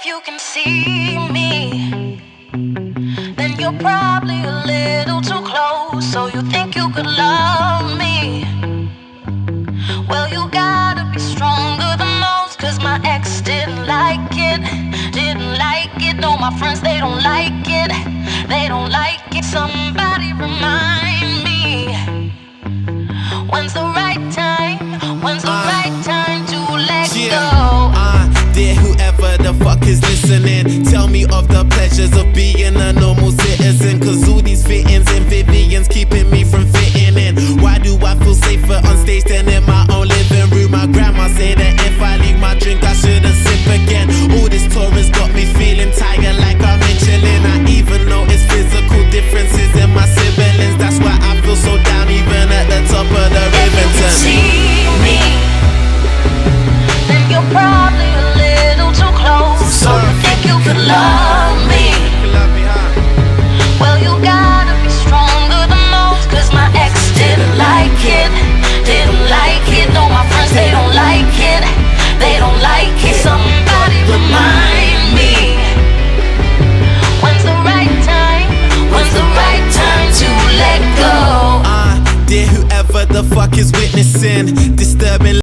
you can see me, then you're probably a little too close. So you think you could love me? Well, you gotta be stronger than most, 'cause my ex didn't like it, didn't like it. No, my friends, they don't like it, they don't like it. Somebody remind me, when's the right time, when's the right time to let go? Dear whoever the fuck is listening, tell me of the pleasures of being a normal citizen, 'cause all these fittings and Vivians keeping me from fitting in. Why do I feel safer on stage than in my own living room? My grandma said that if I leave my drink I shouldn't sip again. All this tour has got me feeling tired like I'm in chilling. I even notice physical differences in my siblings. That's why I feel so down even at the top of the Rivington. See me, then you're probably a little too close. So you think you could love me? Well, you gotta be stronger than most, 'cause my ex didn't like it, didn't like it. No, my friends, they don't like it, they don't like it. Somebody remind me, when's the right time, when's the right time to let go? Dear whoever the fuck is witnessing, disturbing